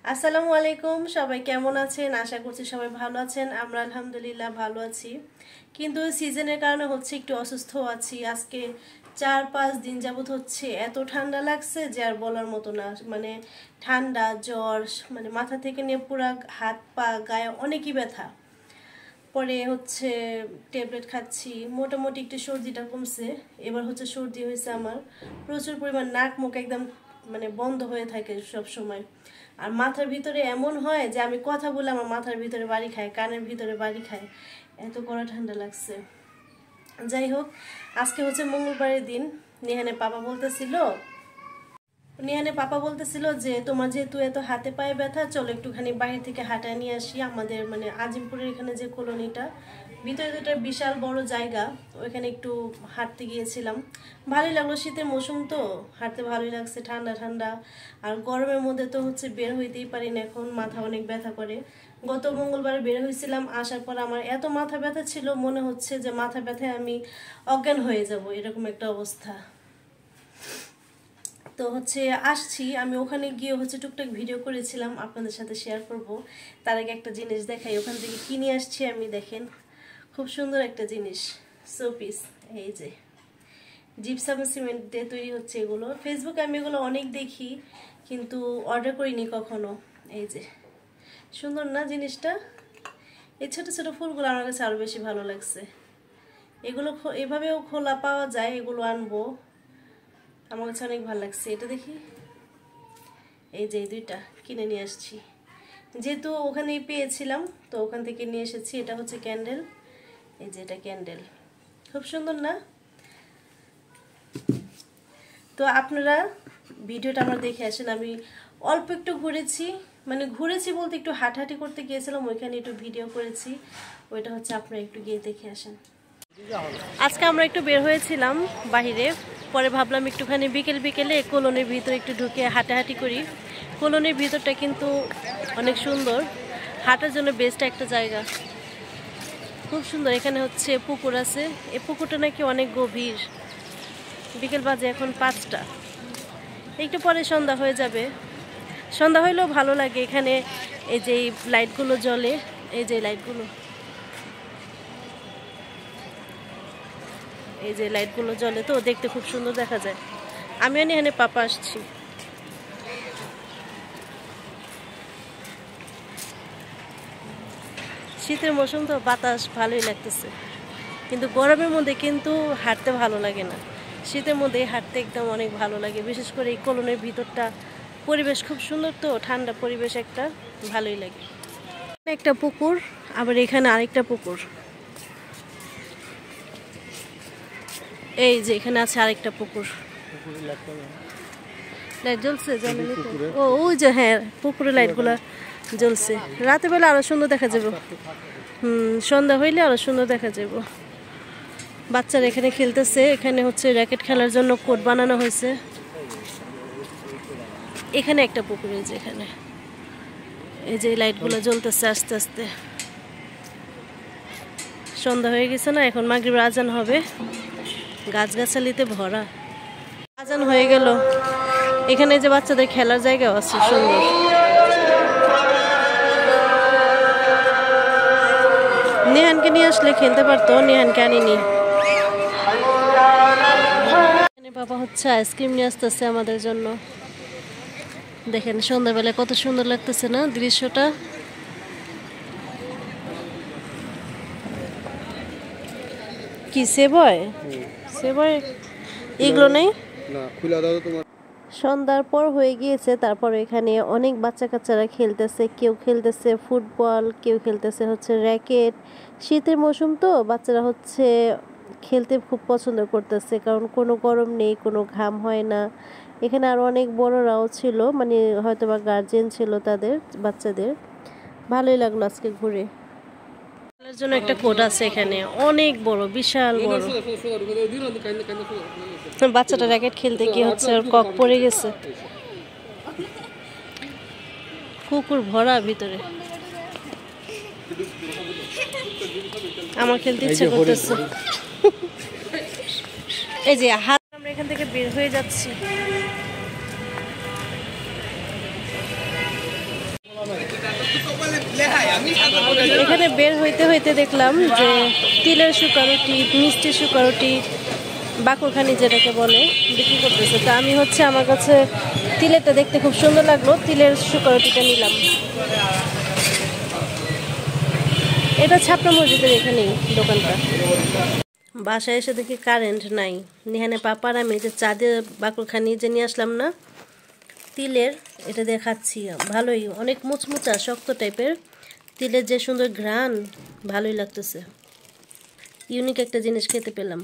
আসসালামু আলাইকুম, সবাই কেমন আছেন? আশা করছি সবাই ভালো আছেন। আমরা আলহামদুলিল্লাহ ভালো আছি, কিন্তু সিজনের কারণে হচ্ছে একটু অসুস্থ আছি। আজকে 4-5 দিন যাবত হচ্ছে এত ঠান্ডা লাগছে যে আর বলার মতো না। মানে ঠান্ডা, জ্বর, মানে মাথা থেকে নিয়ে পুরা হাত পা গায়ে অনেকই ব্যথা। পরে হচ্ছে ট্যাবলেট খাচ্ছি, মোটামুটি একটু সর্দিটা কমছে। এবার হচ্ছে সর্দি হয়েছে আমার প্রচুর পরিমাণ, নাক মুখ একদম মানে বন্ধ হয়ে থাকে সব সময়। আর মাথার ভিতরে এমন হয় যে আমি কথা বলে আমার মাথার ভিতরে বাড়ি খায়, কানের ভিতরে বাড়ি খায়, এত কড়া ঠান্ডা লাগছে। যাই হোক, আজকে হচ্ছে মঙ্গলবারের দিন। নিহানে পাপা বলতেছিল যে তোমার যেহেতু এত হাতে পায়ে ব্যথা, চলো একটুখানি বাইরে থেকে হাঁটায় নিয়ে আসি। আমাদের মানে আজিমপুরের এখানে যে কলোনিটা, ভিতরে দুটো বিশাল বড় জায়গা, ওইখানে একটু হাঁটতে গিয়েছিলাম। ভালোই লাগলো, শীতের মৌসুম তো হাঁটতে ভালোই লাগছে, ঠান্ডা ঠান্ডা। আর গরমের মধ্যে তো হচ্ছে বের হইতেই পারি না, এখন মাথা অনেক ব্যথা করে। গত মঙ্গলবারে বের হয়েছিলাম, আসার পর আমার এত মাথা ব্যথা ছিল, মনে হচ্ছে যে মাথা ব্যথায় আমি অজ্ঞান হয়ে যাব, এরকম একটা অবস্থা। তো হচ্ছে আসছি আমি, ওখানে গিয়ে হচ্ছে টুকটাক ভিডিও করেছিলাম, আপনাদের সাথে শেয়ার করব। তার আগে একটা জিনিস দেখাই, ওখান থেকে কিনে আসছি আমি। দেখেন, খুব সুন্দর একটা জিনিস, শোপিস। এই যে জিপসাম সিমেন্ট দিয়ে তৈরি হচ্ছে এগুলো। ফেসবুকে আমি এগুলো অনেক দেখি, কিন্তু অর্ডার করিনি কখনো। এই যে সুন্দর না জিনিসটা? এই ছোটো ছোটো ফুলগুলো আমার কাছে আরও বেশি ভালো লাগছে। এগুলো এভাবেও খোলা পাওয়া যায়, এগুলো আনবো, আমার কাছে অনেক ভালো লাগছে। এটা দেখি, এই যে এই দুইটা কিনে নিয়ে আসছি, যেহেতু ওখানেই পেয়েছিলাম তো ওখান থেকে নিয়ে এসেছি। এটা হচ্ছে ক্যান্ডেল, এই যে এটা ক্যান্ডেল, খুব সুন্দর না? তো আপনারা ভিডিওটা আমার দেখে আসেন। আমি অল্প একটু ঘুরেছি, মানে ঘুরেছি বলতে একটু হাঁটাহাঁটি করতে গিয়েছিলাম, ওইখানে একটু ভিডিও করেছি। ওইটা হচ্ছে আপনারা একটু গিয়ে দেখে আসেন। আজকে আমরা একটু বের হয়েছিলাম বাহিরে, পরে ভাবলাম একটুখানি বিকেলে কলোনির ভিতরে একটু ঢুকে হাঁটাহাঁটি করি। কলোনির ভিতরটা কিন্তু অনেক সুন্দর, হাঁটার জন্য বেস্ট একটা জায়গা, খুব সুন্দর। এখানে হচ্ছে পুকুর আছে, এই পুকুরটা নাকি অনেক গভীর। বিকেল বাজে এখন 5টা, একটু পরে সন্ধ্যা হয়ে যাবে। সন্ধ্যা হইলেও ভালো লাগে এখানে, এই যে লাইটগুলো জ্বলে, এই যে লাইটগুলো, এই যে লাইটগুলো জ্বলে, তো দেখতে খুব সুন্দর দেখা যায়। আমিও এখানে পাপা আসছি। শীতের মৌসুম তো বাতাস ভালোই লাগতেছে, কিন্তু গরমের মধ্যে কিন্তু হাঁটতে ভালো লাগে না। শীতের মধ্যে হাঁটতে একদম অনেক ভালো লাগে, বিশেষ করে এই কলোনির ভিতরটা পরিবেশ খুব সুন্দর, তো ঠান্ডা পরিবেশ একটা, ভালোই লাগে। একটা পুকুর, আবার এখানে আরেকটা পুকুর, এই যে এখানে আছে আরেকটা পুকুর। লাইট জ্বলছে, জ্বলেনি তো? ও ওই যে, হ্যাঁ পুকুরে লাইটগুলা জ্বলছে। রাতের বেলা আরো সুন্দর দেখা যাবে, সন্ধ্যা হইলে আরো সুন্দর দেখা যাবে। বাচ্চারা এখানে খেলতেছে, এখানে হচ্ছে র্যাকেট খেলার জন্য কোর্ট বানানো হয়েছে। এখানে একটা পুকুর, এই যে এখানে, এই যে লাইটগুলো জ্বলতেছে আস্তে আস্তে। সন্ধ্যা হয়ে গেছে না, এখন মাগরিবের আজান হবে। গাছগাছালিতে ভরা, আজান হয়ে গেল। এখানে যে বাচ্চাদের খেলার জায়গা আছে সুন্দর। নেহানকে নিয়ে আসলে খেলতে পারতো, নেহানকে আনিনি। বাবা হচ্ছে আইসক্রিম নিয়ে আসতেছে আমাদের জন্য। দেখেন সন্ধ্যাবেলায় কত সুন্দর লাগতেছে না দৃশ্যটা? কি সেবয় এগুলো নেই? সন্ধ্যার পর হয়ে গিয়েছে, তারপর এখানে অনেক বাচ্চা কাচ্চারা খেলতেছে। কেউ খেলতেছে ফুটবল, কেউ খেলতেছে হচ্ছে র্যাকেট। শীতের মৌসুম তো বাচ্চারা হচ্ছে খেলতে খুব পছন্দ করতেছে, কারণ কোনো গরম নেই, কোনো ঘাম হয় না। এখানে আরও অনেক বড়রাও ছিল, মানে হয়তো বা গার্জেন ছিল তাদের বাচ্চাদের। ভালোই লাগলো আজকে ঘুরে। খেলার জন্য একটা কোর্ট আছে এখানে, অনেক বড়, বিশাল বড়। বাচ্চাটা র্যাকেট খেলতে গিয়ে হচ্ছে আর কক পড়ে গেছে। কুকুর ভরা ভিতরে, আমার খেলতে ইচ্ছা করতেছে। এই যে হাত, আমরা এখান থেকে বের হয়ে যাচ্ছি। এখানে বের হইতে হইতে দেখলাম যে তিলের শুকারুটি, মিষ্টি শুকারুটি, বাকরখানি যেটাকে বলে, বিক্রি করতেছে। তো আমি হচ্ছে আমার কাছে তিলেরটা দেখতে খুব সুন্দর লাগলো, তিলের শুকারুটিটা নিলাম। এটা ছাপড়া মসজিদের এখানেই দোকানটা। বাসায় এসে দেখি কারেন্ট নাই। এখানে পাপার আমি যে চা দিয়ে বাকরখানি যে নিয়ে আসলাম না তিলের, এটা দিয়ে খাচ্ছি। ভালোই, অনেক মুচমুচা শক্ত টাইপের, তিলের যে সুন্দর ঘ্রাণ, ভালোই লাগতেছে। ইউনিক একটা জিনিস খেতে পেলাম।